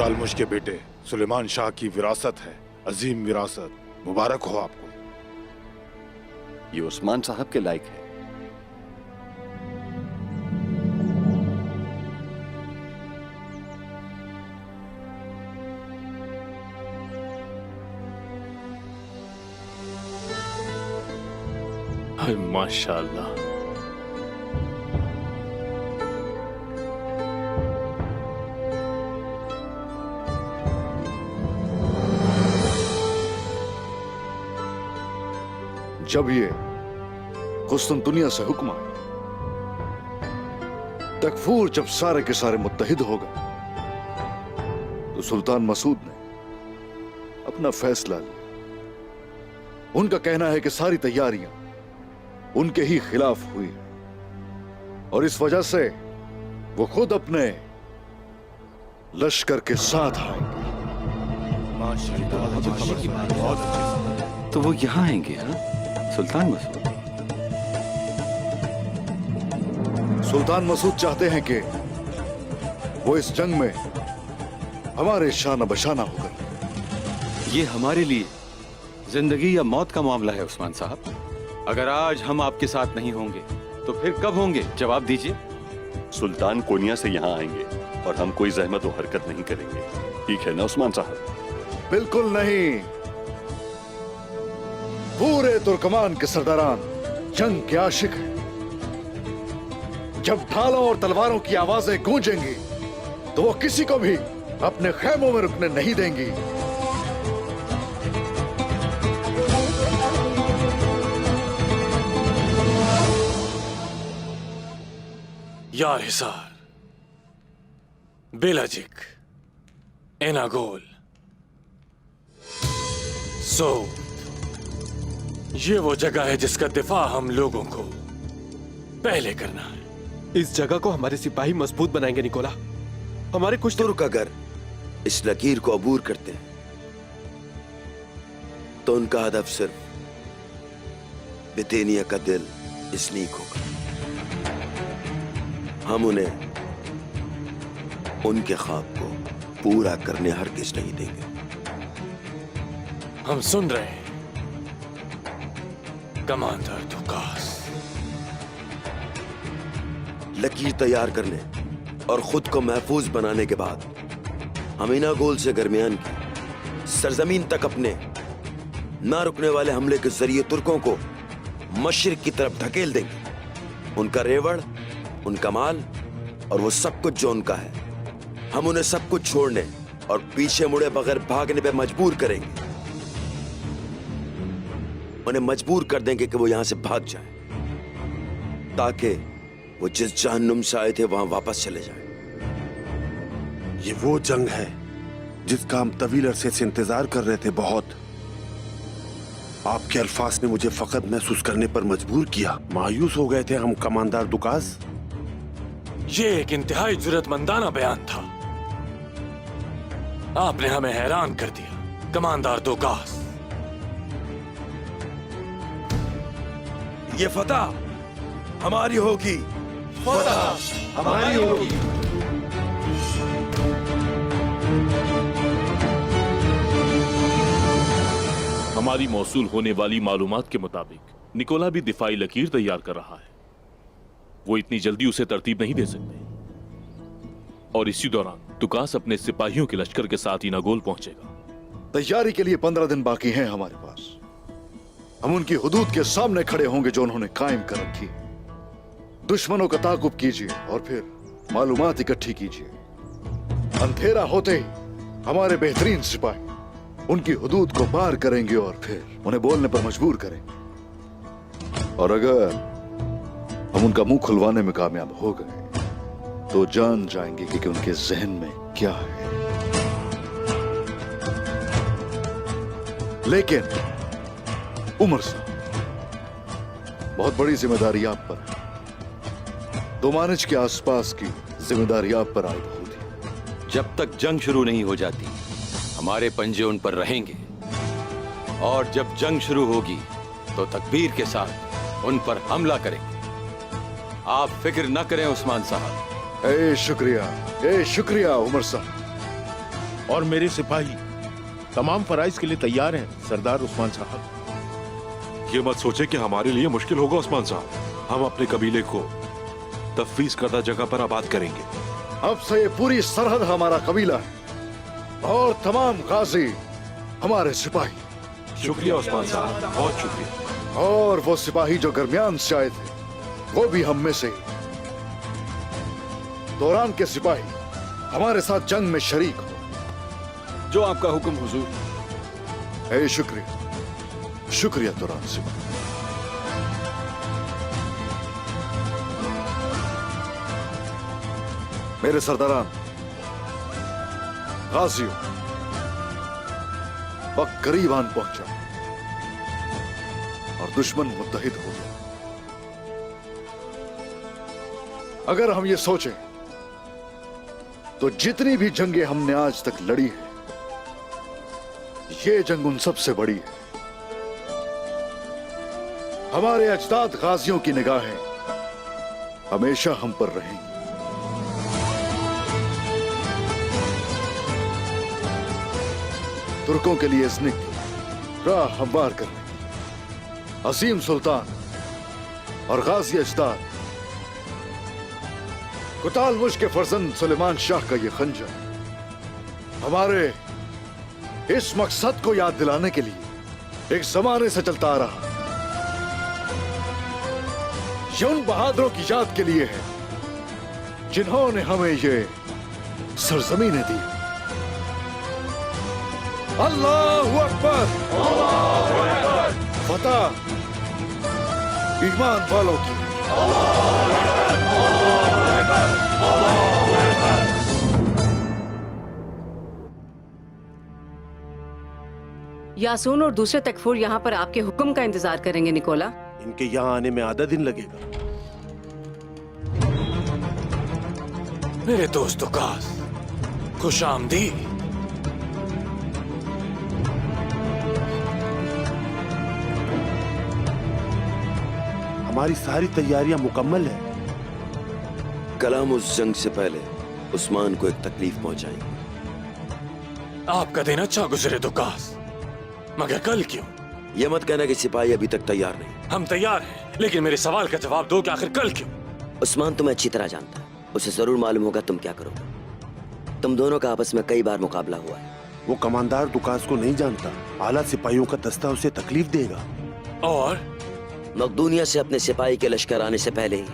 इल्तुतमिश के बेटे सुलेमान शाह की विरासत है, अजीम विरासत। मुबारक हो आपको। ये उस्मान साहब के लायक है। माशाअल्लाह। जब ये कुस्तुनतुनिया से हुक्म आया, तकफूर जब सारे के सारे मुत्तहिद हो गए, तो सुल्तान मसूद ने अपना फैसला लिया। उनका कहना है कि सारी तैयारियां उनके ही खिलाफ हुई और इस वजह से वो खुद अपने लश्कर के साथ आएंगे। तो वो यहाँ आएंगे? हाँ, सुल्तान मसूद। सुल्तान मसूद चाहते हैं कि वो इस जंग में हमारे शाना बशाना होकर। ये हमारे लिए जिंदगी या मौत का मामला है उस्मान साहब। अगर आज हम आपके साथ नहीं होंगे तो फिर कब होंगे? जवाब दीजिए। सुल्तान कोनिया से यहाँ आएंगे और हम कोई जहमत और हरकत नहीं करेंगे, ठीक है ना उस्मान साहब? बिल्कुल नहीं। पूरे तुर्कमान के सरदारान जंग के आशिक हैं। जब ढालों और तलवारों की आवाजें गूंजेंगी तो वो किसी को भी अपने खेमों में रुकने नहीं देंगी। यार हिसार, बेलाजिक, एनागोल, सोद, ये वो जगह है जिसका दिफा हम लोगों को पहले करना है। इस जगह को हमारे सिपाही मजबूत बनाएंगे निकोला। हमारे कुछ तुर्क अगर इस लकीर को अबूर करते हैं तो उनका हदफ सिर्फ बितेनिया का दिल इसनीक होगा। हम उन्हें उनके ख्वाब को पूरा करने हरगिज नहीं देंगे। हम सुन रहे हैं कमांडर दुकास। लकीर तैयार करने और खुद को महफूज बनाने के बाद हम इनागोल से दरमियान की सरजमीन तक अपने ना रुकने वाले हमले के जरिए तुर्कों को मशरिक की तरफ धकेल देंगे। उनका रेवड़, उनका माल और वो सब कुछ जो उनका है, हम उन्हें सब कुछ छोड़ने और पीछे मुड़े बगैर भागने पे मजबूर करेंगे। उन्हें मजबूर कर देंगे कि वो यहां से भाग जाए ताकि वो जिस जहन्नुम से आए थे वहां वापस चले जाएं। ये वो जंग है जिसका हम तवील अरसे से इंतजार कर रहे थे। बहुत आपके अल्फाज ने मुझे फकत महसूस करने पर मजबूर किया। मायूस हो गए थे हम कमांडर दुकास। ये एक इंतहाई जुर्रतमंदाना बयान था। आपने हमें हैरान कर दिया कमांडर दुकास। ये फतह हमारी होगी। फतह हमारी होगी। हमारी मौसूल होने वाली मालूमात के मुताबिक निकोला भी दिफाई लकीर तैयार कर रहा है। वो इतनी जल्दी उसे तरतीब नहीं दे सकते और इसी दौरान तुकास अपने सिपाहियों के लश्कर के साथ इनागोल पहुंचेगा। तैयारी के लिए 15 दिन बाकी हैं हमारे पास। हम उनकी हुदूद के सामने खड़े होंगे जो उन्होंने कायम कर रखी। दुश्मनों का ताकुब कीजिए और फिर मालूमात इकट्ठी कीजिए। अंधेरा होते ही हमारे बेहतरीन सिपाही उनकी हुदूद को पार करेंगे और फिर उन्हें बोलने पर मजबूर करेंगे। और अगर हम उनका मुंह खुलवाने में कामयाब हो गए तो जान जाएंगे कि उनके जहन में क्या है। लेकिन उमर साहब, बहुत बड़ी जिम्मेदारी आप पर है। दोमानिज के आसपास की जिम्मेदारी आप पर आयद होती। जब तक जंग शुरू नहीं हो जाती हमारे पंजे उन पर रहेंगे और जब जंग शुरू होगी तो तकबीर के साथ उन पर हमला करेंगे। आप फिक्र न करें उस्मान साहब। शुक्रिया उमर साहब। और मेरे सिपाही तमाम फराइज के लिए तैयार हैं सरदार उस्मान साहब। ये मत सोचे कि हमारे लिए मुश्किल होगा उस्मान साहब। हम अपने कबीले को तफवीज करदा जगह पर आबाद करेंगे। अब से ये पूरी सरहद हमारा कबीला है और तमाम गाजी हमारे सिपाही। शुक्रिया उस्मान साहब, बहुत शुक्रिया। और वो सिपाही जो दरमियान से आए थे वो भी हम में से ही। दौरान के सिपाही हमारे साथ जंग में शरीक हो। जो आपका हुक्म हुजूर। ए शुक्रिया, शुक्रिया दौरान सिपाही। मेरे सरदारान, गाजियों, वक्त करीब आन पहुंचा और दुश्मन मुत्तहिद हो गया। अगर हम ये सोचें तो जितनी भी जंगें हमने आज तक लड़ी हैं, ये जंग उन सबसे बड़ी है। हमारे अजदाद गाजियों की निगाहें हमेशा हम पर रहेंगी। तुर्कों के लिए इज़्निक राह हमवार करने अजीम सुल्तान और गाजी अजदाद कुतालमुश के फर्जंद सुलेमान शाह का ये खंजर हमारे इस मकसद को याद दिलाने के लिए एक जमाने से चलता आ रहा। ये उन बहादुरों की याद के लिए है जिन्होंने हमें ये सरजमीनें दी। अल्लाहु अकबर, फतह ईमान वालों की। यासून और दूसरे तकफूर यहाँ पर आपके हुक्म का इंतजार करेंगे निकोला। इनके यहाँ आने में आधा दिन लगेगा। मेरे दोस्त उकास, खुश आमदीद। हमारी सारी तैयारियां मुकम्मल है। कल हम उस जंग से पहले उस्मान को एक तकलीफ पहुंचाएंगे। आपका दिन अच्छा गुजरे दुकास, मगर कल क्यों? यह मत कहना कि सिपाही अभी तक तैयार नहीं। हम तैयार हैं, लेकिन मेरे सवाल का जवाब दो कि आखिर कल क्यों? उस्मान तुम्हें अच्छी तरह जानता है, उसे जरूर मालूम होगा तुम क्या करोगे। तुम दोनों का आपस में कई बार मुकाबला हुआ है। वो कमांडर दुकास को नहीं जानता। आला सिपाहियों का दस्ता उसे तकलीफ देगा। और मकदूनिया से अपने सिपाही के लश्कर आने से पहले ही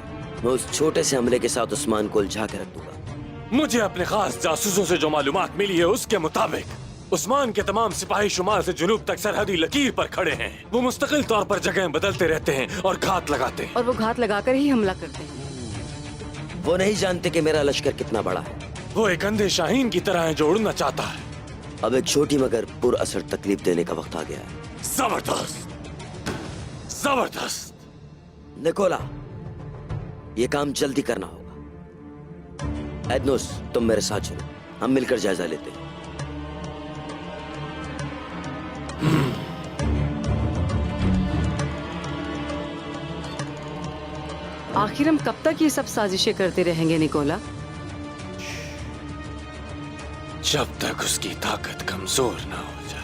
मैं उस छोटे से हमले के साथ उस्मान को उलझा के रख दूंगा। मुझे अपने खास जासूसों से जो मालूमात मिली है उसके मुताबिक उस्मान के तमाम सिपाही शुमाल से जुनूब तक सरहदी लकीर पर खड़े हैं। वो मुस्तकिल तौर पर जगह बदलते रहते हैं और घात लगाते हैं। और वो घात लगाकर ही हमला करते हैं। वो नहीं जानते कि मेरा लश्कर कितना बड़ा है। वो एक अंधे शाहीन की तरह है जो उड़ना चाहता है। अब एक छोटी मगर पुरअसर तकलीफ देने का वक्त आ गया है। जबरदस्त, जबरदस्त। निकोला, ये काम जल्दी करना होगा। एडनोस, तुम मेरे साथ चलो, हम मिलकर जायजा लेते हैं। आखिर हम कब तक ये सब साजिशें करते रहेंगे निकोला? जब तक उसकी ताकत कमजोर ना हो जाए।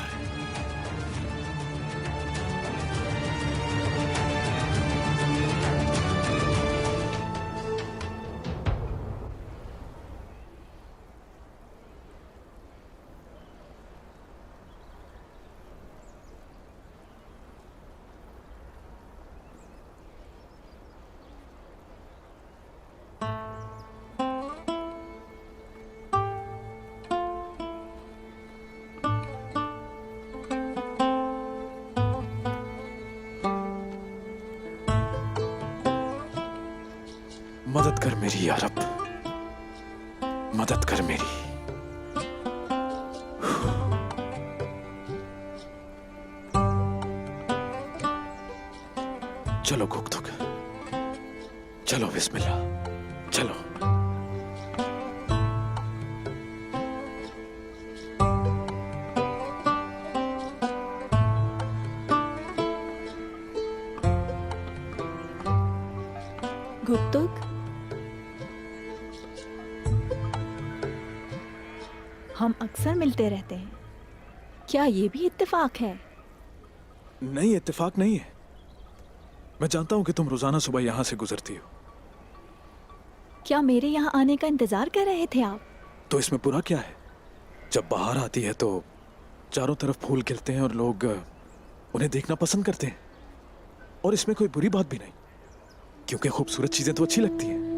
मदद कर मेरी या रब, मदद कर मेरी। चलो गुक्तुक, चलो बिस्मिल्लाह, चलो। गुप्तुक, हम अक्सर मिलते रहते हैं। क्या ये भी इत्तेफाक है? नहीं, इत्तेफाक नहीं है। मैं जानता हूं कि तुम रोजाना सुबह यहां से गुजरती हो। क्या मेरे यहाँ आने का इंतजार कर रहे थे आप? तो इसमें बुरा क्या है? जब बाहर आती है तो चारों तरफ फूल खिलते हैं और लोग उन्हें देखना पसंद करते हैं, और इसमें कोई बुरी बात भी नहीं, क्योंकि खूबसूरत चीजें तो अच्छी लगती हैं।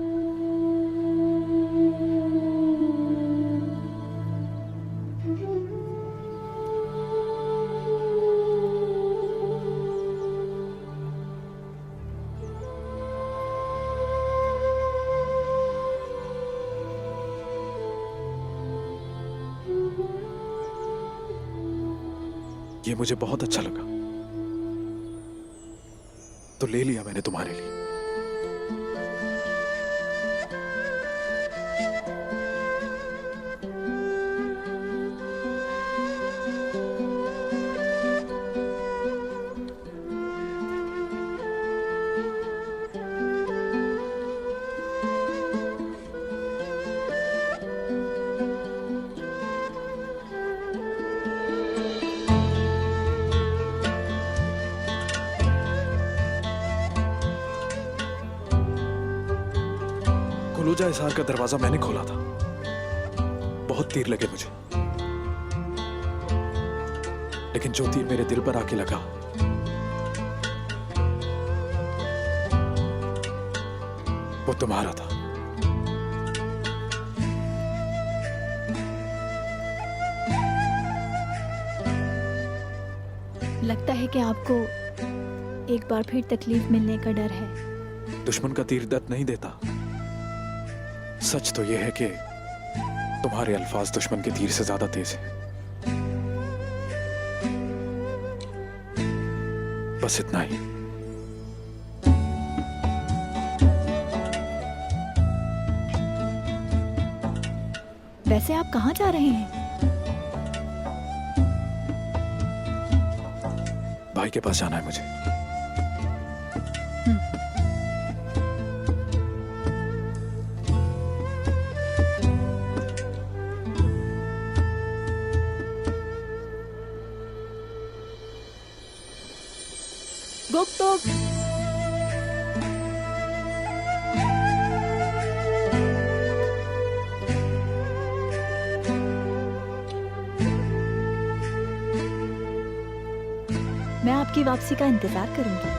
ये मुझे बहुत अच्छा लगा, तो ले लिया मैंने तुम्हारे लिए। कुलूजा इसार का दरवाजा मैंने खोला था। बहुत तीर लगे मुझे, लेकिन जो तीर मेरे दिल पर आके लगा वो तुम्हारा था। लगता है कि आपको एक बार फिर तकलीफ मिलने का डर है। दुश्मन का तीर दर्द नहीं देता। सच तो यह है कि तुम्हारे अल्फाज दुश्मन के तीर से ज्यादा तेज हैं। बस इतना ही। वैसे आप कहाँ जा रहे हैं? भाई के पास जाना है मुझे। गुप्तुक, मैं आपकी वापसी का इंतजार करूंगी।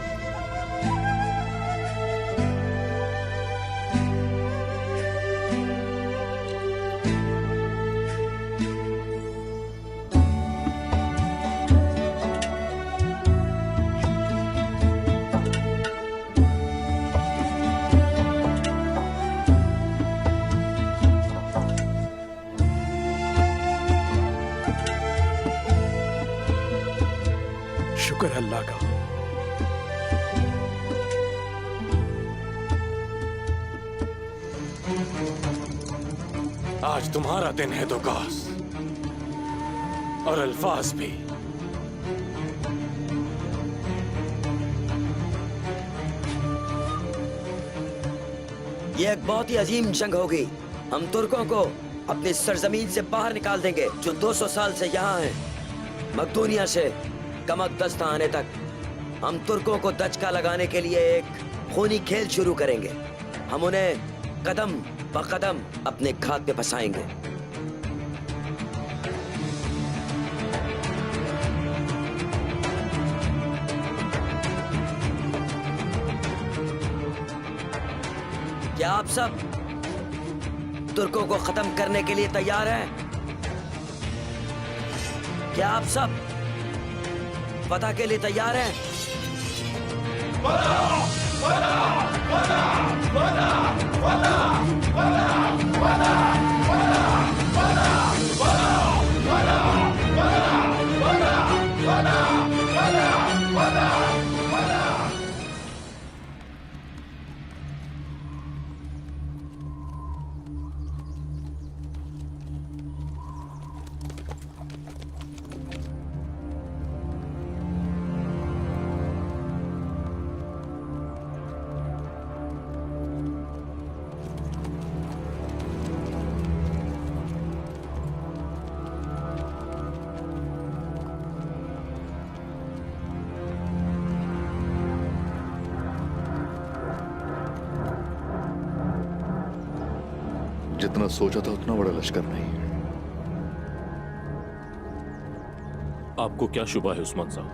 शुक्र है अल्लाह का। आज तुम्हारा दिन है दोगास, और अल्फाज भी। ये एक बहुत ही अजीम जंग होगी। हम तुर्कों को अपनी सरजमीन से बाहर निकाल देंगे, जो 200 साल से यहाँ हैं। मकदूनिया से कमक दस्ता आने तक हम तुर्कों को दचका लगाने के लिए एक खूनी खेल शुरू करेंगे। हम उन्हें कदम ब कदम अपने घात पे फंसाएंगे। क्या आप सब तुर्कों को खत्म करने के लिए तैयार हैं? क्या आप सब फतह के लिए तैयार हैं? जितना सोचा था उतना बड़ा लश्कर नहीं है। आपको क्या शुबा है उस्मान साहब?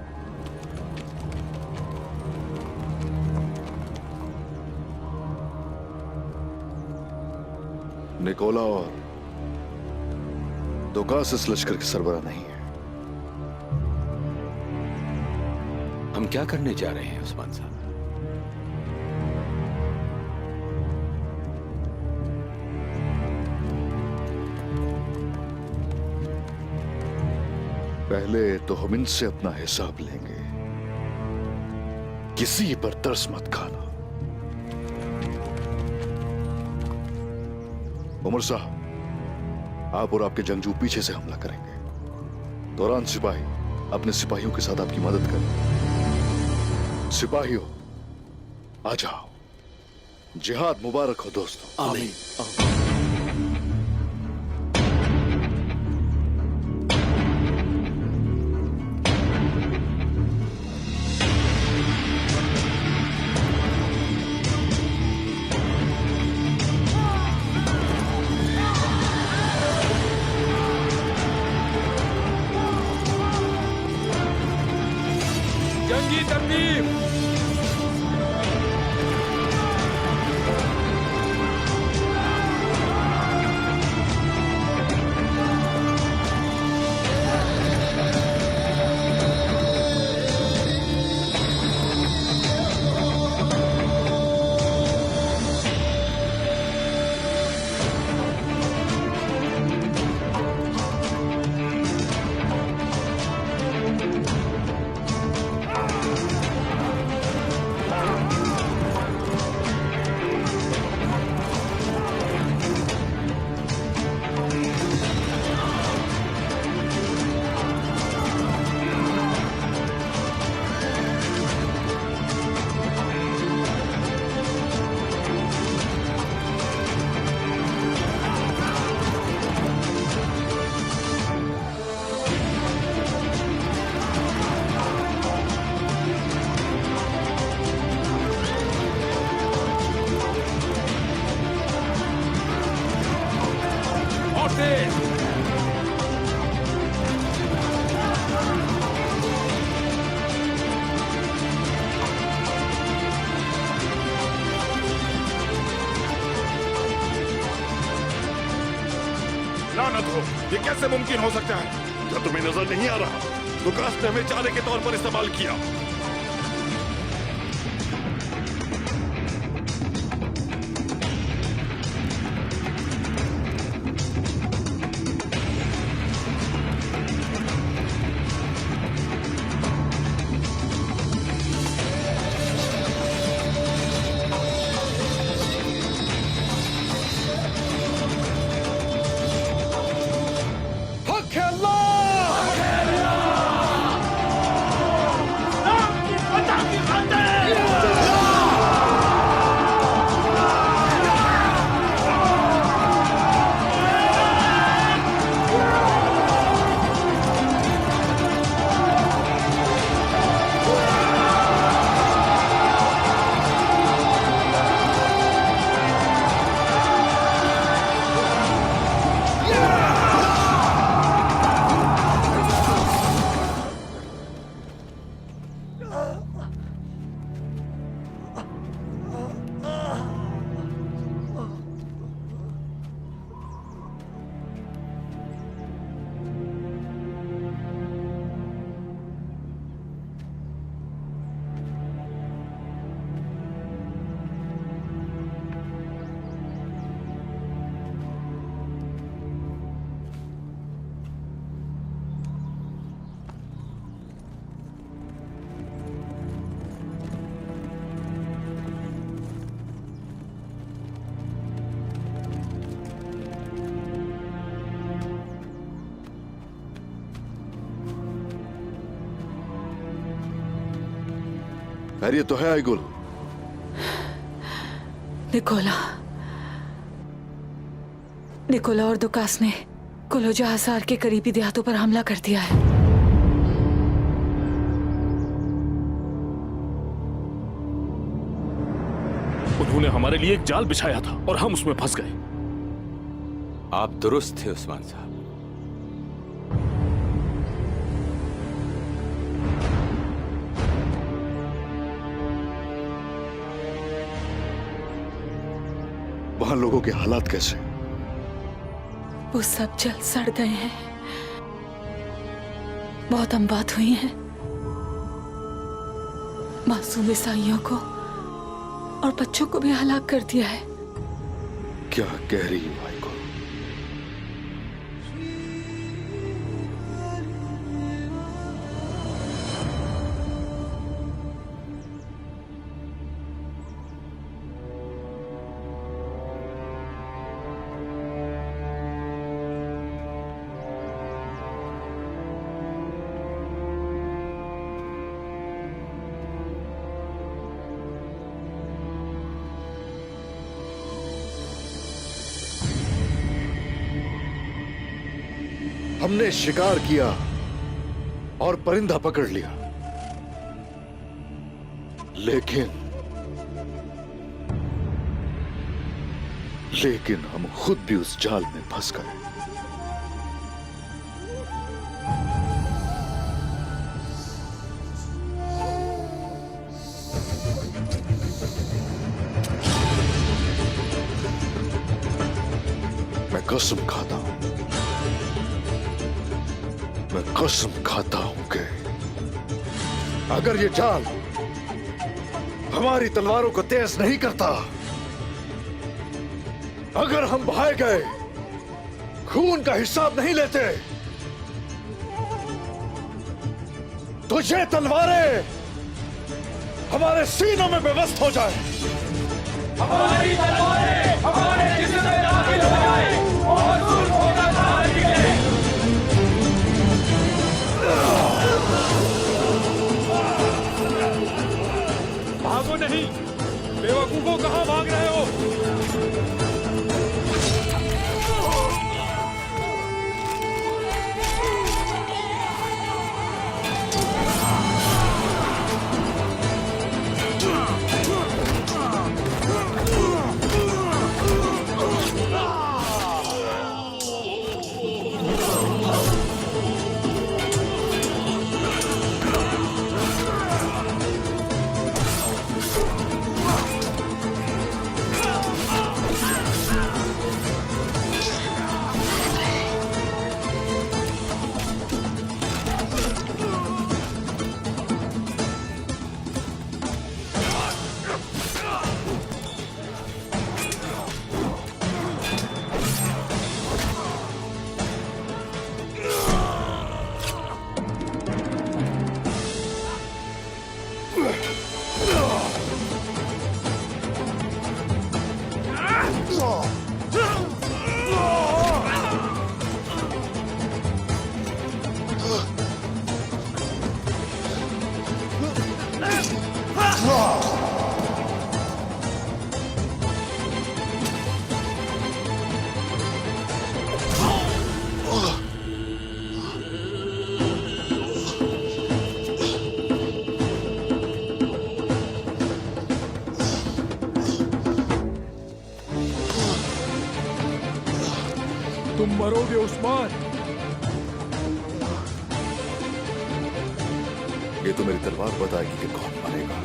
निकोला और दुकास इस लश्कर के सरबराह नहीं है। हम क्या करने जा रहे हैं उस्मान साहब? पहले तो हम इनसे अपना हिसाब लेंगे। किसी पर तरस मत खाना। उमर साहब, आप और आपके जंगजू पीछे से हमला करेंगे। दौरान सिपाही अपने सिपाहियों के साथ आपकी मदद करें। सिपाहियों, आ जाओ। जिहाद मुबारक हो दोस्तों। आमीन। जंगी तरतीब। लानत हो, ये कैसे मुमकिन हो सकता है? क्या तुम्हें नजर नहीं आ रहा? दुकास ने हमें चारे के तौर पर इस्तेमाल किया। खैरियत तो है आईगुल? निकोला और दुकास ने कुलोजा हसार के करीबी देहातों पर हमला कर दिया है। उन्होंने हमारे लिए एक जाल बिछाया था और हम उसमें फंस गए। आप दुरुस्त थे उस्मान साहब। वहां लोगों के हालात कैसे? वो सब जल सड़ गए हैं, बहुत अमवात हुई हैं। मासूम ईसाइयों को और बच्चों को भी हलाक कर दिया है। क्या कह रही है भाई को? हमने शिकार किया और परिंदा पकड़ लिया, लेकिन हम खुद भी उस जाल में फंस गए। मैं कसम खाता हूं, मैं कसम खाता हूं कि अगर ये जाल हमारी तलवारों को तेज नहीं करता, अगर हम बहाए गए खून का हिसाब नहीं लेते, तो ये तलवारें हमारे सीनों में बेबस हो जाए। हमारी तलवारें हमारे जिस्म में दाखिल हो जाए और जुल्म होगा बाहर निकले। भागो नहीं, बेवकूफों, कहां भाग रहे हो? तुम मरोगे उस्मान। ये तो मेरी तलवार बताएगी कि कौन मरेगा।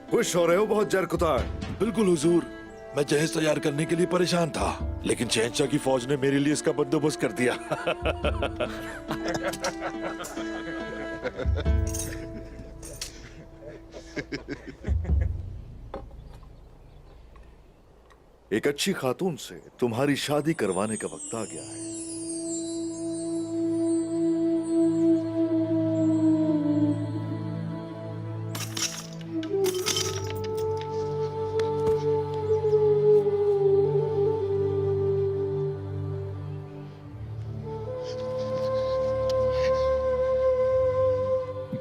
खुश हो रहे हो बहुत जरकुतार? बिल्कुल हुजूर, मैं जहेज तैयार करने के लिए परेशान था, लेकिन शहंशाह की फौज ने मेरे लिए इसका बंदोबस्त कर दिया। एक अच्छी खातून से तुम्हारी शादी करवाने का वक्त आ गया है।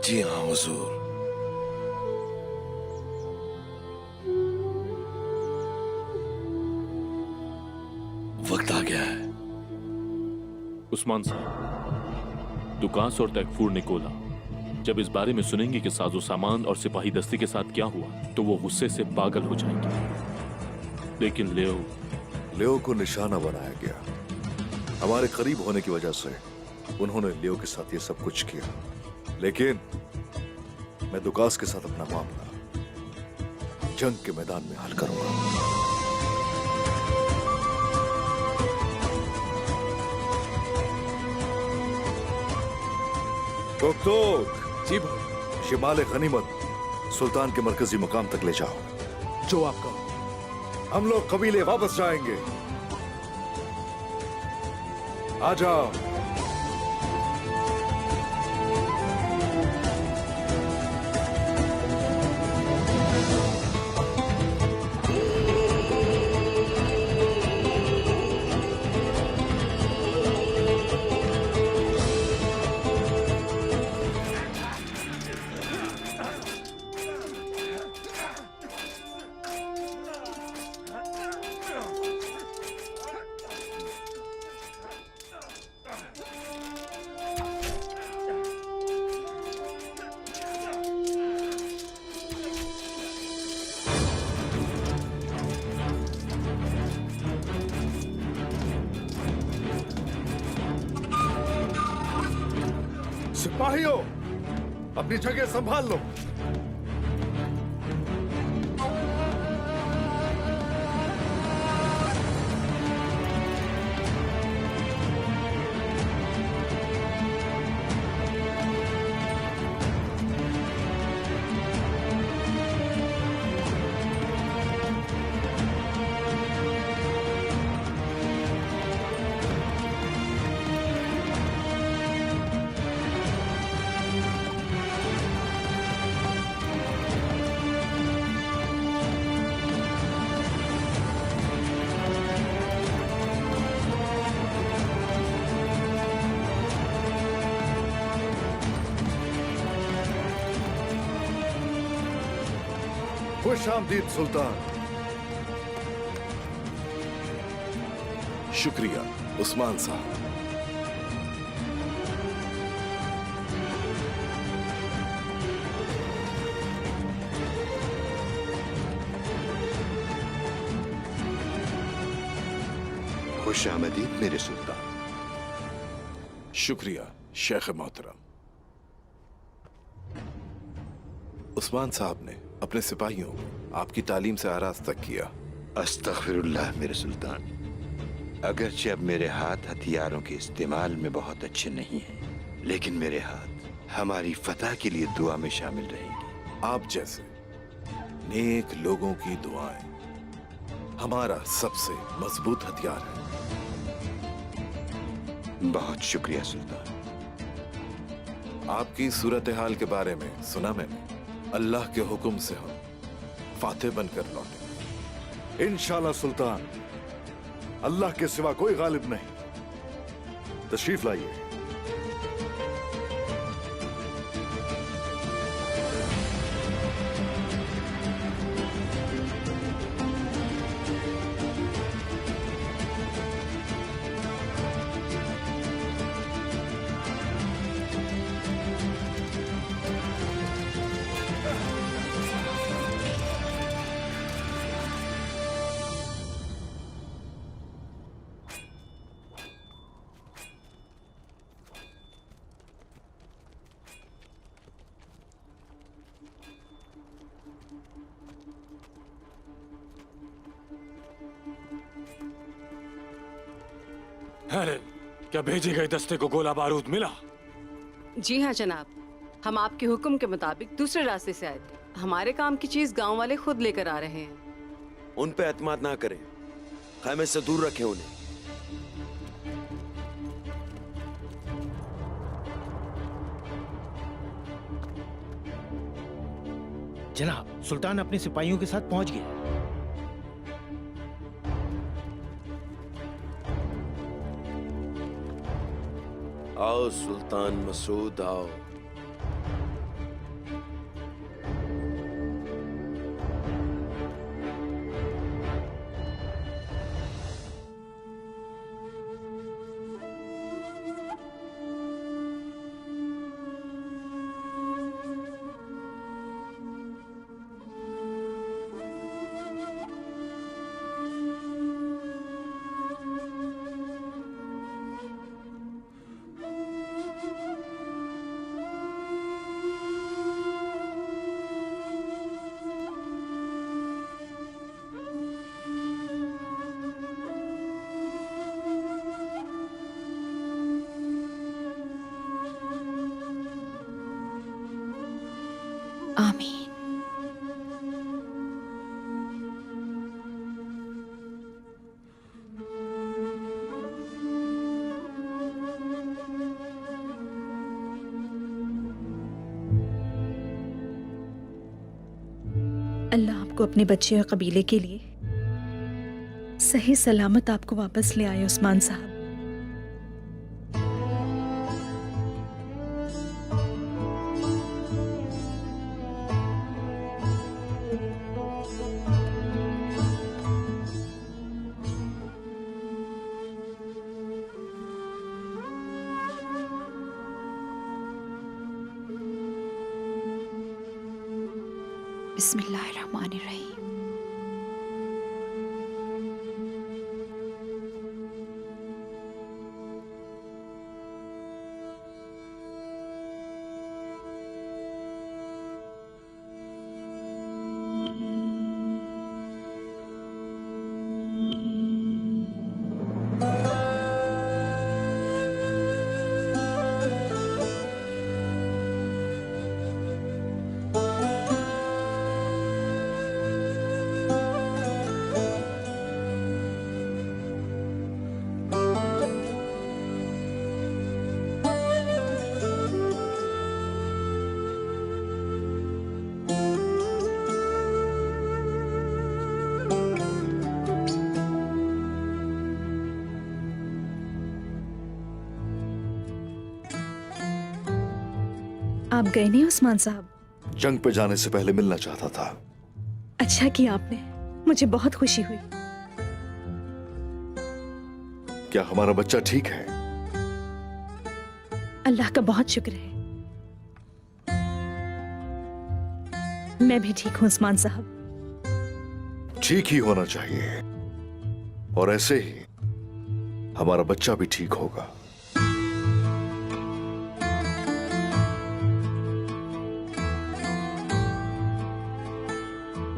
जी हाँ हुजूर। वक्त आ गया है। उस्मान साहब, दुकास और तैकफूर निकोला जब इस बारे में सुनेंगे कि साजो सामान और सिपाही दस्ते के साथ क्या हुआ, तो वो गुस्से से पागल हो जाएंगे। लेकिन लेओ को निशाना बनाया गया। हमारे करीब होने की वजह से उन्होंने लेओ के साथ ये सब कुछ किया। लेकिन मैं दुकास के साथ अपना मामला जंग के मैदान में हल करूंगा। टोक जी भाई। शिमाल गनीमत सुल्तान के मरकजी मुकाम तक ले जाओ। जो आप कहो। हम लोग कबीले वापस जाएंगे। आ जाओ। सिपाहियों, अपनी जगह संभाल लो। खुश आमदीद सुल्तान। शुक्रिया उस्मान साहब। खुश आमदीद मेरे सुल्तान। शुक्रिया शेख मोहतरम। उस्मान साहब ने अपने सिपाहियों को आपकी तालीम से आरास्ता किया। अस्तगफिरुल्लाह मेरे सुल्तान। अगरचे अब मेरे हाथ हथियारों के इस्तेमाल में बहुत अच्छे नहीं हैं, लेकिन मेरे हाथ हमारी फतह के लिए दुआ में शामिल रहेंगे। आप जैसे नेक लोगों की दुआएं हमारा सबसे मजबूत हथियार है। बहुत शुक्रिया सुल्तान। आपकी सूरत हाल के बारे में सुना मैंने। अल्लाह के हुक्म से हम फातेह बनकर लौटे। इंशाल्लाह सुल्तान, अल्लाह के सिवा कोई गालिब नहीं। तशरीफ लाइए। हेलेन, क्या भेजे गए दस्ते को गोला बारूद मिला? जी हाँ जनाब, हम आपके हुक्म के मुताबिक दूसरे रास्ते से आए थे। हमारे काम की चीज गांव वाले खुद लेकर आ रहे हैं। उन पे एतमाद ना करें, खैमे से दूर रखें उन्हें। जनाब, सुल्तान अपने सिपाहियों के साथ पहुंच गया। आओ सुल्तान मसूद, आओ। आमीन। अल्लाह आपको अपने बच्चे और कबीले के लिए सही सलामत आपको वापस ले आए उस्मान साहब। बिस्मिल्लाहिर्रहमानिर्रहीम। आप गए नहीं उस्मान साहब? जंग पे जाने से पहले मिलना चाहता था। अच्छा किया आपने, मुझे बहुत खुशी हुई। क्या हमारा बच्चा ठीक है? अल्लाह का बहुत शुक्र है, मैं भी ठीक हूं उस्मान साहब। ठीक ही होना चाहिए, और ऐसे ही हमारा बच्चा भी ठीक होगा।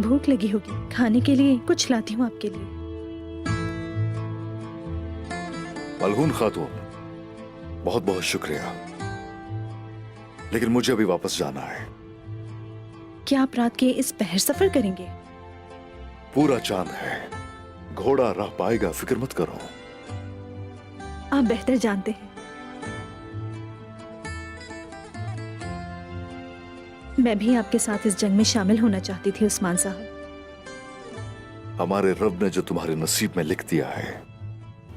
भूख लगी होगी, खाने के लिए कुछ लाती हूँ आपके लिए। मलहून खातून, बहुत बहुत शुक्रिया, लेकिन मुझे अभी वापस जाना है। क्या आप रात के इस पहर सफर करेंगे? पूरा चांद है, घोड़ा राह पाएगा, फिक्र मत करो। आप बेहतर जानते हैं, मैं भी आपके साथ इस जंग में शामिल होना चाहती थी उस्मान साहब। हमारे रब ने जो तुम्हारे नसीब में लिख दिया है,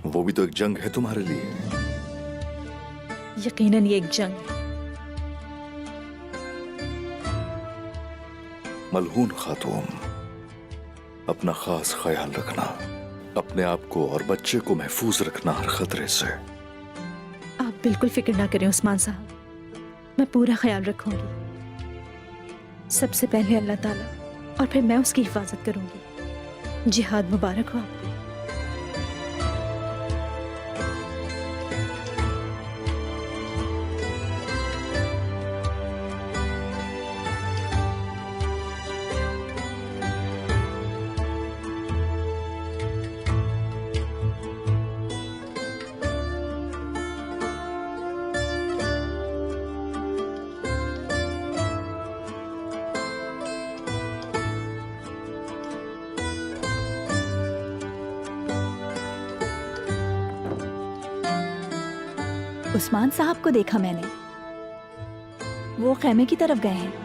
वो भी तो एक जंग है तुम्हारे लिए। यकीनन ये एक जंग है। मलहून खातून, अपना खास ख्याल रखना, अपने आप को और बच्चे को महफूज रखना हर खतरे से। आप बिल्कुल फिक्र ना करें उस्मान साहब, मैं पूरा ख्याल रखूंगी। सबसे पहले अल्लाह ताला और फिर मैं उसकी हिफाजत करूंगी। जिहाद मुबारक हो आपको। उस्मान साहब को देखा मैंने, वो खेमे की तरफ गए हैं।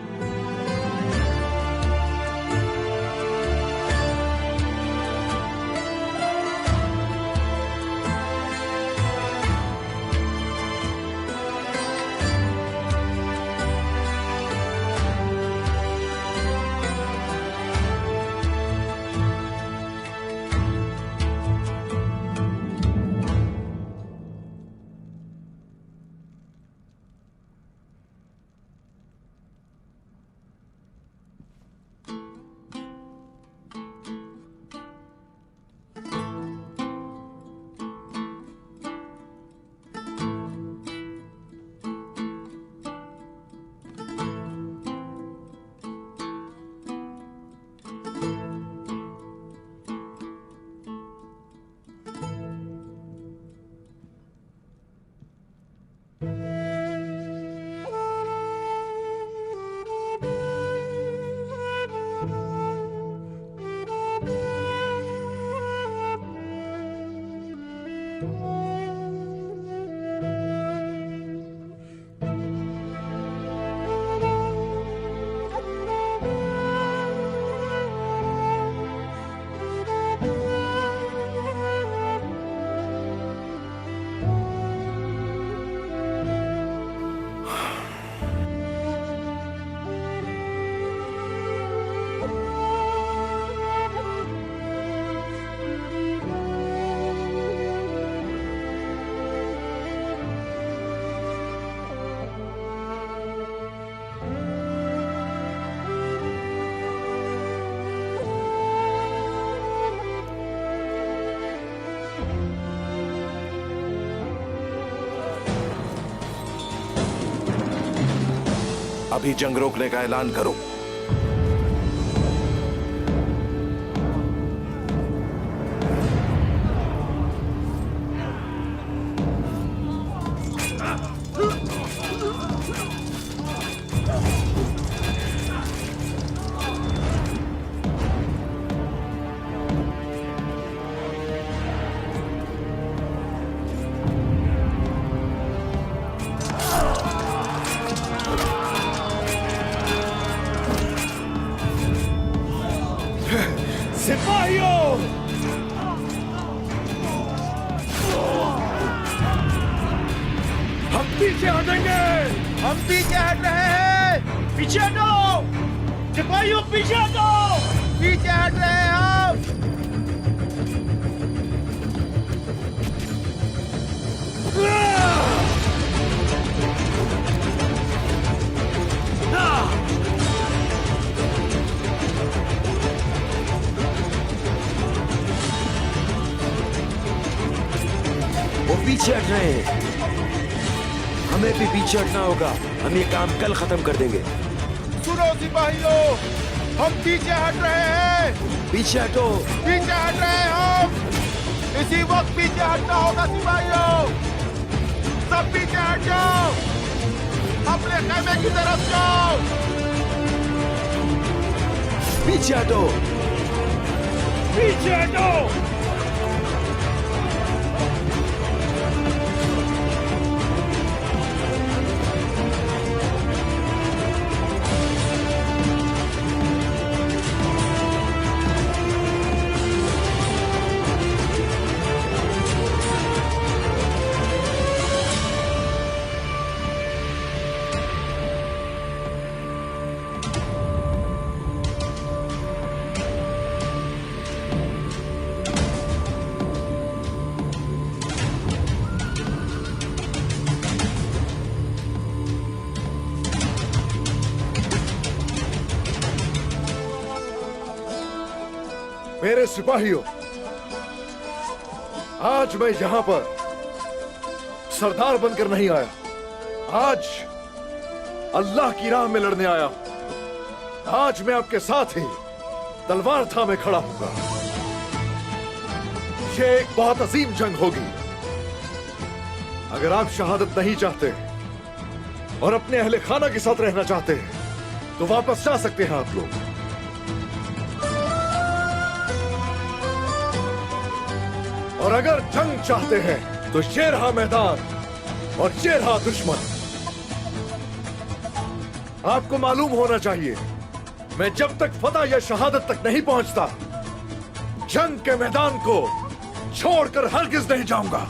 अभी जंग रोकने का ऐलान करो। पीछे हटेंगे, हम पीछे हट रहे हैं। पीछे हटो सिपाहियों, पीछे हटो, पीछे हट रहे हैं हम। वो पीछे हट रहे हैं, हमें भी पीछे हटना होगा। हम ये काम कल खत्म कर देंगे। सुनो सिपाहियों, हम पीछे हट रहे हैं। पीछे हटो, पीछे हट रहे हैं हम। इसी वक्त पीछे हटना होगा सिपाहियों, सब पीछे हट जाओ, अपने खेमे की तरफ जाओ। पीछे हटो, पीछे हटो। मेरे सिपाहियों, आज मैं यहां पर सरदार बनकर नहीं आया, आज अल्लाह की राह में लड़ने आया हूं। आज मैं आपके साथ ही तलवार थामे खड़ा हूंगा। ये एक बहुत अजीम जंग होगी। अगर आप शहादत नहीं चाहते और अपने अहले खाना के साथ रहना चाहते हैं तो वापस जा सकते हैं आप लोग। और अगर जंग चाहते हैं तो ये रहा मैदान, और ये रहा दुश्मन। आपको मालूम होना चाहिए, मैं जब तक फतह या शहादत तक नहीं पहुंचता, जंग के मैदान को छोड़कर हरगिज नहीं जाऊंगा।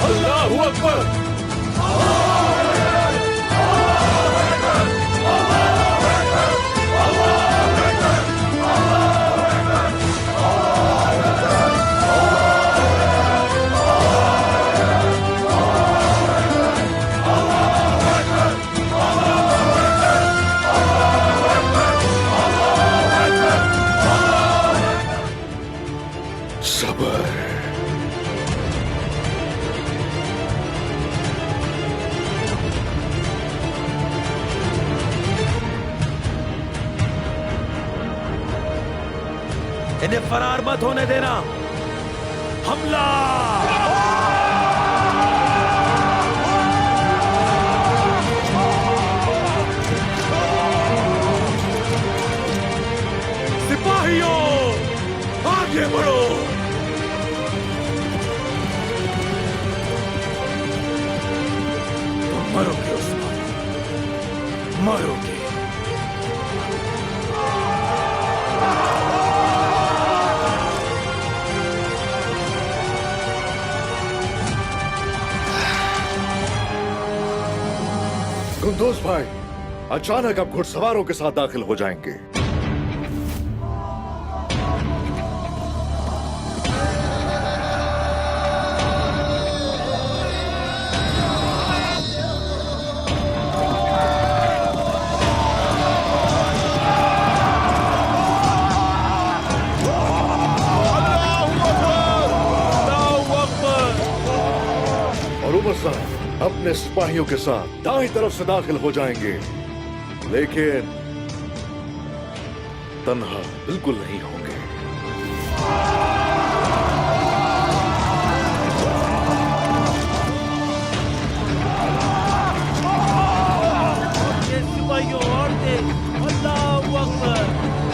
अल्लाहू अकबर। इन्हें फरार मत होने देना। हमला! सिपाहियों, आगे बढ़ो। तुम मरोगे उस्मान, मरोगे। कुंदूज भाई, अचानक आप घुड़सवारों के साथ दाखिल हो जाएंगे। और उमर साहब अपने सिपाहियों के साथ दाईं तरफ से दाखिल हो जाएंगे, लेकिन तन्हा बिल्कुल नहीं होंगे। सिपाहियों और तेज, अल्लाहू अकबर,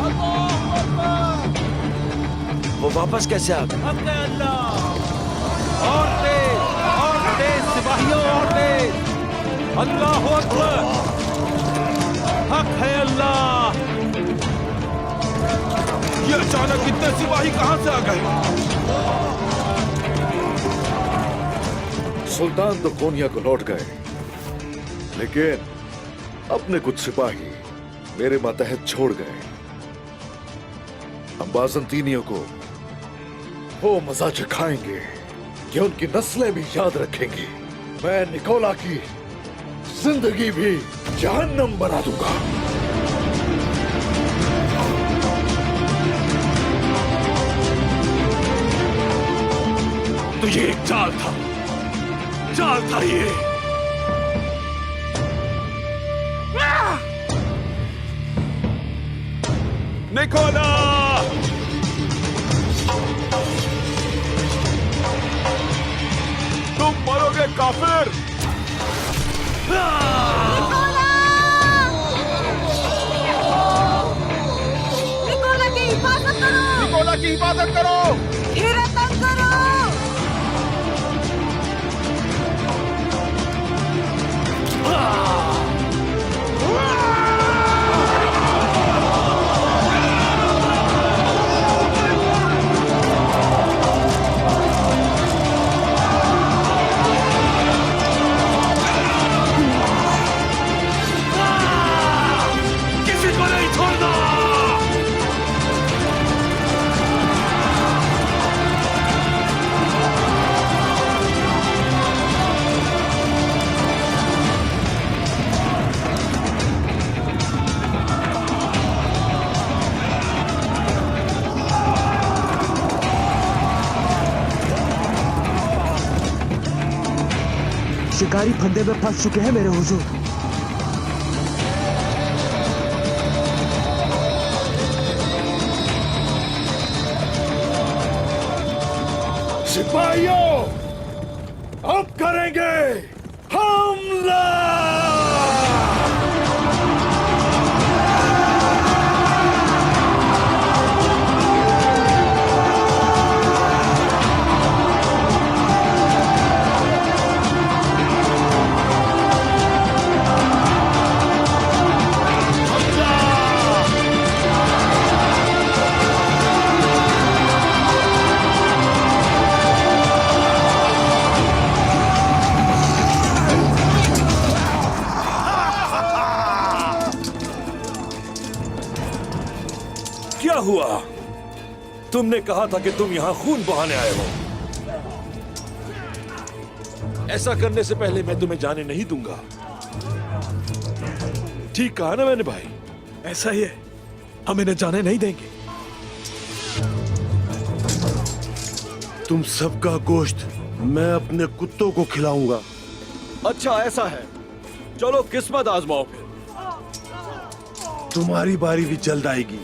अल्लाहू अकबर। वो वापस कैसे आ गए? हक है अल्लाह। और तेज सिपाहियों, और तेज। अल्लाहू अकबर, हक है अल्लाह। ये अचानक इतने सिपाही कहां से आ गए? सुल्तान तो कोनिया को लौट गए, लेकिन अपने कुछ सिपाही मेरे मातहत छोड़ गए। हम बाज़ंतीनियों को वो मजा चखाएंगे कि उनकी नस्लें भी याद रखेंगी। मैं निकोला की जिंदगी भी जहन्नम बना दूंगा। तो ये एक चाल था, चाल था ये। निकोला! तुम मरोगे काफिर! निकोला की हिफाजत करो, निकोला की हिफाजत करो! घेरा तंग करो। शिकारी फंदे में फंस चुके हैं मेरे हुजूर। सिपाहियों, अब करेंगे हमला। क्या हुआ? तुमने कहा था कि तुम यहाँ खून बहाने आए हो। ऐसा करने से पहले मैं तुम्हें जाने नहीं दूंगा। ठीक कहा ना मैंने भाई? ऐसा ही है, हम इन्हें जाने नहीं देंगे। तुम सबका गोश्त मैं अपने कुत्तों को खिलाऊंगा। अच्छा ऐसा है, चलो किस्मत आजमाओ फिर। तुम्हारी बारी भी जल्द आएगी।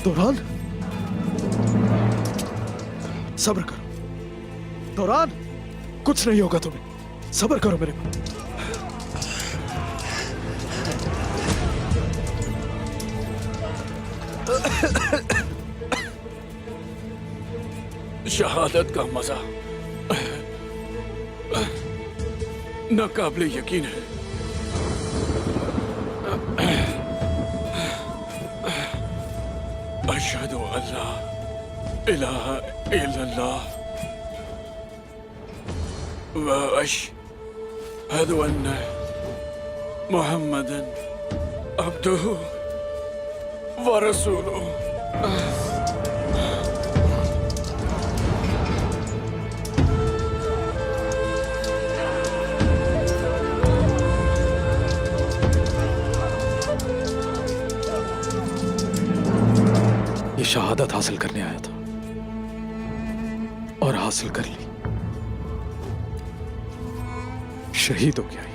तोरान, सब्र करो। तोरान, कुछ नहीं होगा तुम्हें, सब्र करो मेरे को। शहादत का मजा नाकाबिले यकीन है। अशहदु अल्ला इलाहा इल्लल्लाह व अशहदु अन्ना मुहम्मदन अब्दुहु व रसूलुहु। शहादत हासिल करने आया था और हासिल कर ली। शहीद हो गया ये।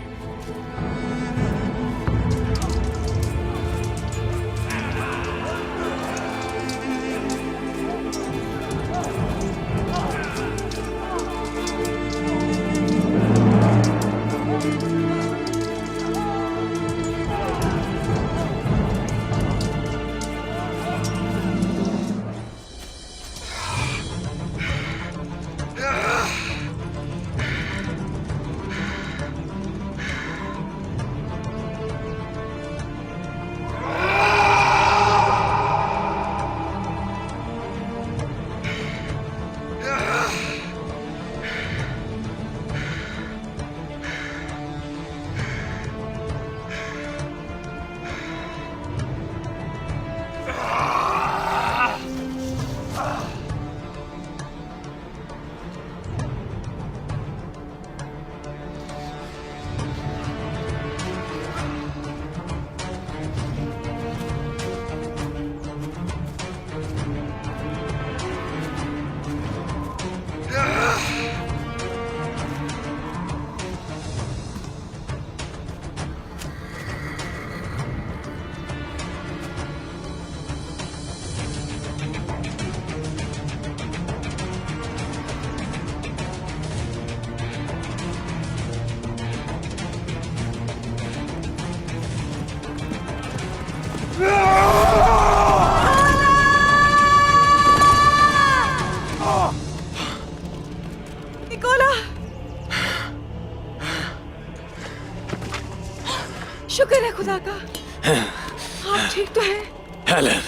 खुदा का, आप ठीक तो हैं? हेलेन,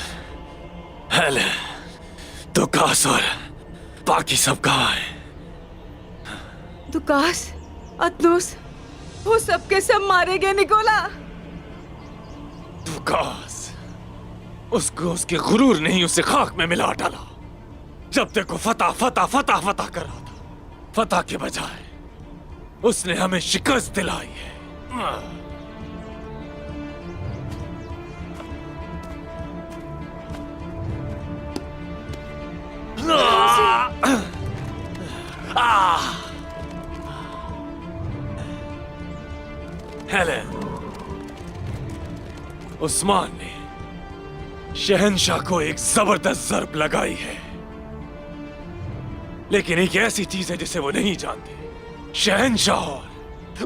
हेलेन, दुकास और बाकी सब कहाँ हैं? दुकास, अतनुस, वो सब के सब मारे गए निकोला। दुकास, उसको उसके गुरूर नहीं उसे खाक में मिला डाला। जब देखो फतह फतह फतह फतह कर रहा था, फतह के बजाय उसने हमें शिकस्त दिलाई है। हेलेन, उस्मान ने शहंशाह को एक जबरदस्त ज़र्ब लगाई है, लेकिन एक ऐसी चीज है जिसे वो नहीं जानते। शहंशाह और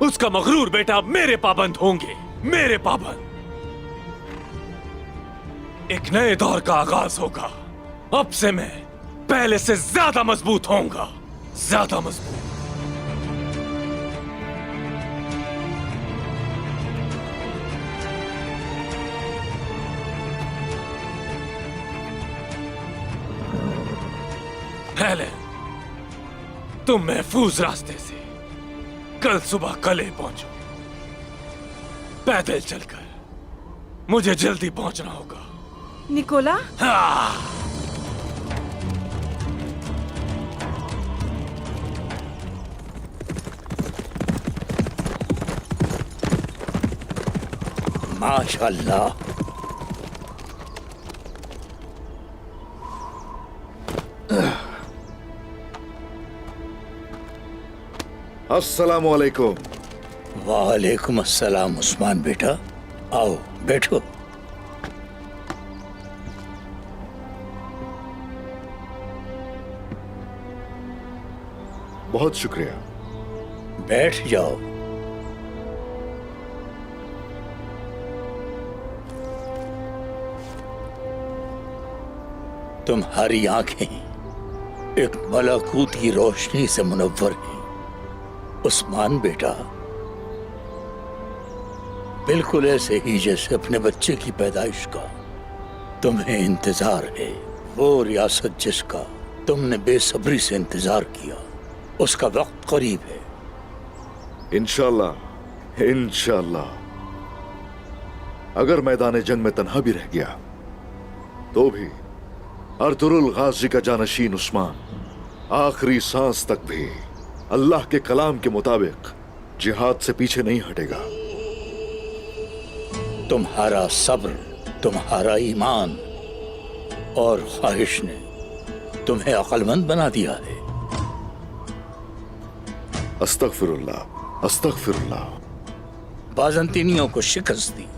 उसका मगरूर बेटा मेरे पाबंद होंगे, मेरे पाबंद। एक नए दौर का आगाज होगा। अब से मैं पहले से ज्यादा मजबूत होऊंगा, ज्यादा मजबूत। हेलेन, तुम महफूज रास्ते से कल सुबह कले पहुंचो, पैदल चलकर। मुझे जल्दी पहुंचना होगा। निकोला, माशाल्लाह। अस्सलामु अलैकुम। वालेकुम अस्सलाम उस्मान बेटा, आओ बैठो। बहुत शुक्रिया। बैठ जाओ। तुम्हारी आंखें एक मलाकूत की रोशनी से मुनव्वर हैं उस्मान बेटा, बिल्कुल ऐसे ही जैसे अपने बच्चे की पैदाइश का तुम्हें इंतजार है। वो रियासत जिसका तुमने बेसब्री से इंतजार किया, उसका वक्त करीब है। इंशाल्लाह, इंशाल्लाह। अगर मैदान जंग में तन्हा भी रह गया तो भी अर्तुरुल गाजी का जानशीन उस्मान आखिरी सांस तक भी अल्लाह के कलाम के मुताबिक जिहाद से पीछे नहीं हटेगा। तुम्हारा सब्र, तुम्हारा ईमान और ख्वाहिश ने तुम्हें अक्लमंद बना दिया है। अस्तगफिरुल्लाह, अस्तगफिरुल्लाह। बाज़ंतीनियों को शिकस्त दी।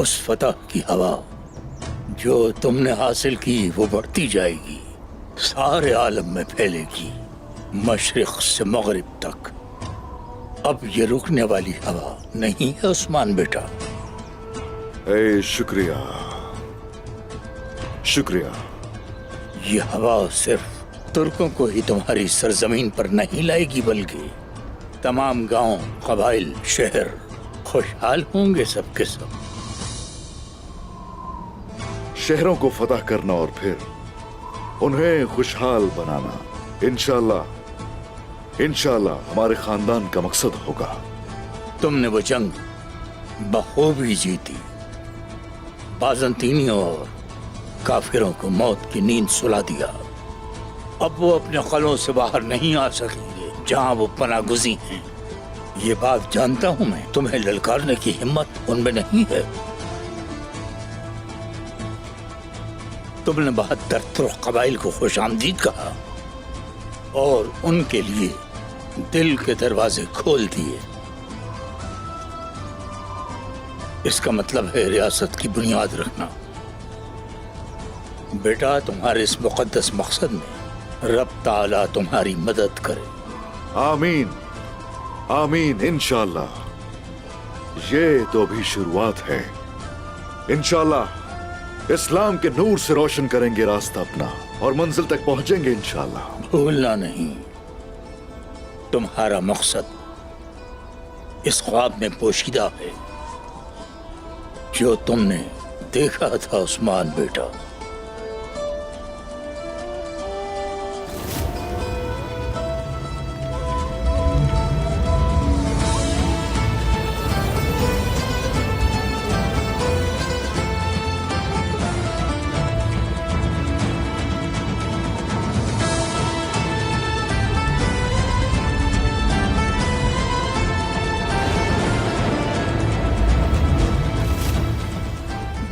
उस फतह की हवा जो तुमने हासिल की वो बढ़ती जाएगी, सारे आलम में फैलेगी, मशरिक से मगरिब तक। अब ये रुकने वाली हवा नहीं है उस्मान बेटा। ए शुक्रिया, शुक्रिया। ये हवा सिर्फ तुर्कों को ही तुम्हारी सरजमीन पर नहीं लाएगी, बल्कि तमाम गांव, कबाइल, शहर खुशहाल होंगे सबके सब। शहरों को फतह करना और फिर उन्हें खुशहाल बनाना इंशाल्लाह, इंशाल्लाह हमारे खानदान का मकसद होगा। तुमने वो जंग बखूबी जीती, बाज़ंतीनियों और काफिरों को मौत की नींद सुला दिया। अब वो अपने कलों से बाहर नहीं आ सकेंगे जहां वो पनागुज़ी हैं। ये बात जानता हूं मैं, तुम्हें ललकारने की हिम्मत उनमें नहीं है। तुमने 72 तुर्क कबाइल को खुशामदीद कहा और उनके लिए दिल के दरवाजे खोल दिए। इसका मतलब है रियासत की बुनियाद रखना। बेटा, तुम्हारे इस मुकद्दस मकसद में रब ताला तुम्हारी मदद करे। आमीन, आमीन, इंशाल्लाह। ये तो अभी शुरुआत है। इंशाल्लाह इस्लाम के नूर से रोशन करेंगे रास्ता अपना और मंजिल तक पहुंचेंगे इंशाल्लाह। भूलना नहीं, तुम्हारा मकसद इस ख्वाब में पोशीदा है। जो तुमने देखा था उस्मान बेटा।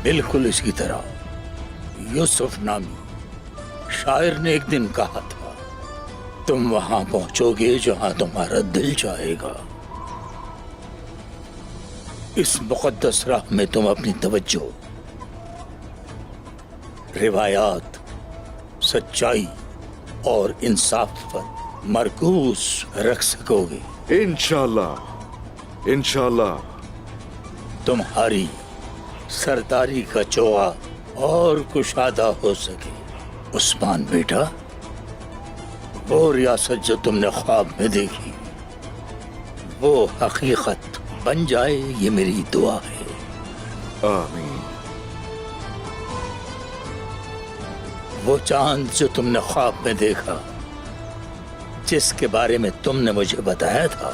बिल्कुल इसी तरह यूसुफ नामी शायर ने एक दिन कहा था, तुम वहां पहुंचोगे जहां तुम्हारा दिल चाहेगा। इस मुकद्दस राह में तुम अपनी तवज्जो रिवायात, सच्चाई और इंसाफ पर मरकूज रख सकोगे। इंशाल्लाह इंशाल्लाह। तुम्हारी सरदारी का चोगा और कुशादा हो सके उस्मान बेटा। वो रियासत जो तुमने ख्वाब में देखी वो हकीकत बन जाए, ये मेरी दुआ है। आमीन। वो चांद जो तुमने ख्वाब में देखा, जिसके बारे में तुमने मुझे बताया था,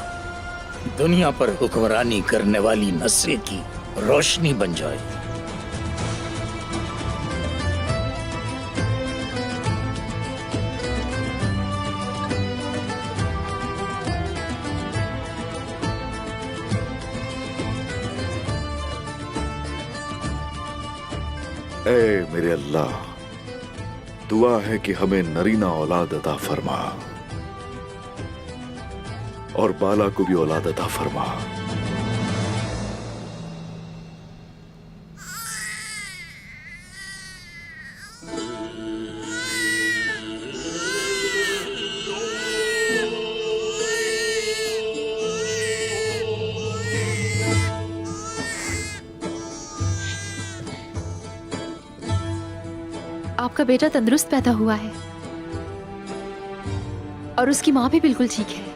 दुनिया पर हुक्मरानी करने वाली नस्ल की रोशनी बन जाए। ए मेरे अल्लाह, दुआ है कि हमें नरीना औलाद अता फरमा और बाला को भी औलाद अता फरमा। आपका बेटा तंदुरुस्त पैदा हुआ है और उसकी माँ भी बिल्कुल ठीक है।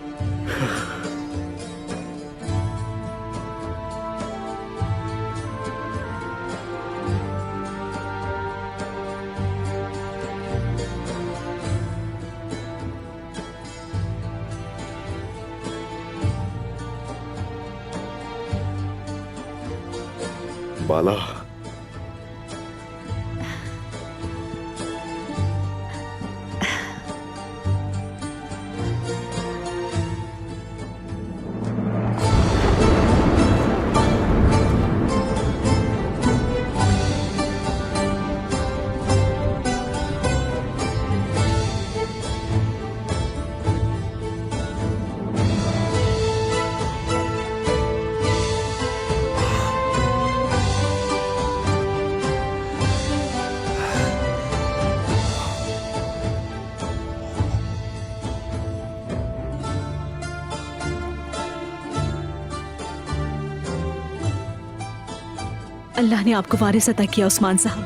बाला, अल्लाह ने आपको वारिस अता किया उस्मान साहब।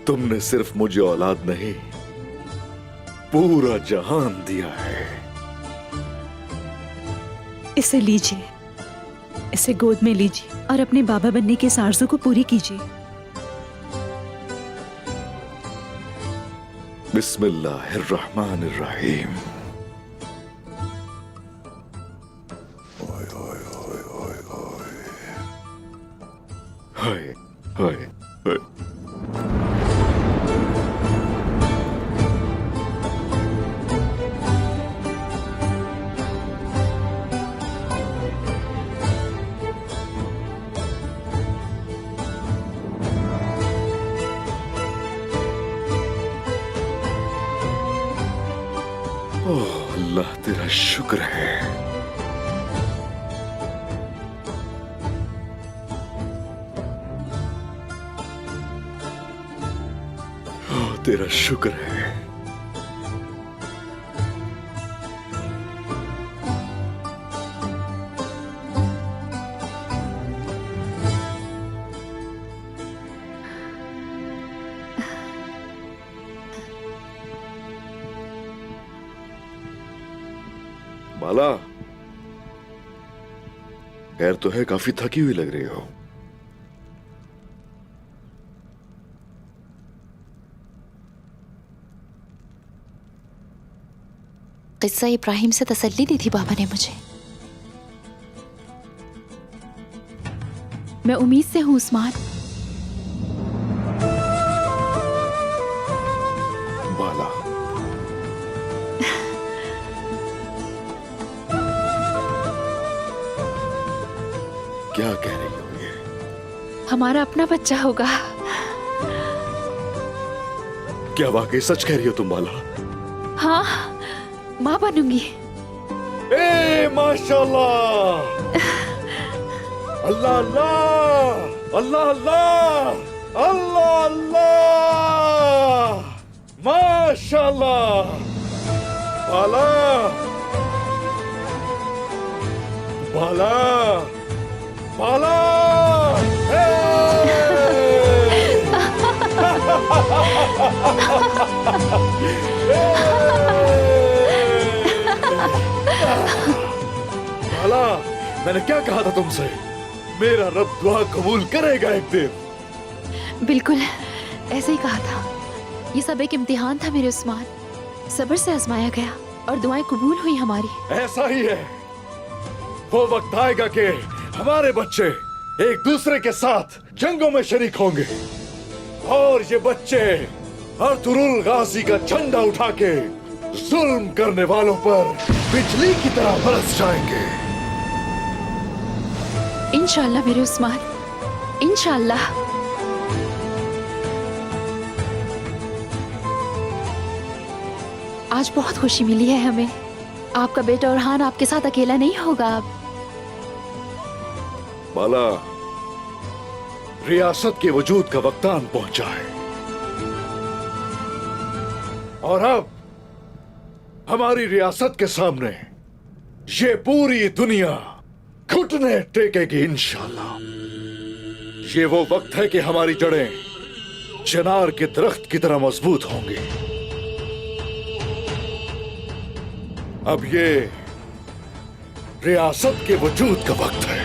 तुमने सिर्फ मुझे औलाद नहीं, पूरा जहान दिया है। इसे लीजिए, इसे गोद में लीजिए और अपने बाबा बनने के इस आरज़ू को पूरी कीजिए। बिस्मिल्लाहिर्रहमानिर्रहीम। हाय हाय हाय। ओह अल्लाह, तेरा शुक्र है। ओह तेरा शुक्र है। बाला, खैर तो है, काफी थकी हुई लग रही हो। किस्सा इब्राहिम से तसल्ली दी थी बाबा ने मुझे। मैं उम्मीद से हूं उस्मान। बाला, क्या कह रही हो ये? हमारा अपना बच्चा होगा। क्या वाकई सच कह रही हो तुम बाला? हाँ, माँ बनूंगी। ए माशाल्लाह, अल्लाह अल्लाह, अल्लाह अल्लाह, अल्लाह अल्लाह, माशाल्लाह। बाला, बाला, बाला, बाला, मैंने क्या कहा था तुमसे? मेरा रब दुआ कबूल करेगा एक दिन। बिल्कुल ऐसे ही कहा था। ये सब एक इम्तिहान था मेरे उस्मान। सब्र से आजमाया गया और दुआएं कबूल हुई हमारी। ऐसा ही है। वो वक्त आएगा कि हमारे बच्चे एक दूसरे के साथ जंगों में शरीक होंगे और ये बच्चे अर्तुरुल गाजी का झंडा उठा के जुल्म करने वालों पर बिजली की तरह बरस जाएंगे। इंशाअल्लाह मेरे उस्मान, इंशाअल्लाह। आज बहुत खुशी मिली है हमें। आपका बेटा औरहान आपके साथ अकेला नहीं होगा अब। बाला, रियासत के वजूद का वक्तान पहुंचा है और अब हमारी रियासत के सामने ये पूरी दुनिया घुटने टेकेगी इंशाअल्लाह। ये वो वक्त है कि हमारी जड़ें चिनार के दरख्त की तरह मजबूत होंगी। अब ये रियासत के वजूद का वक्त है।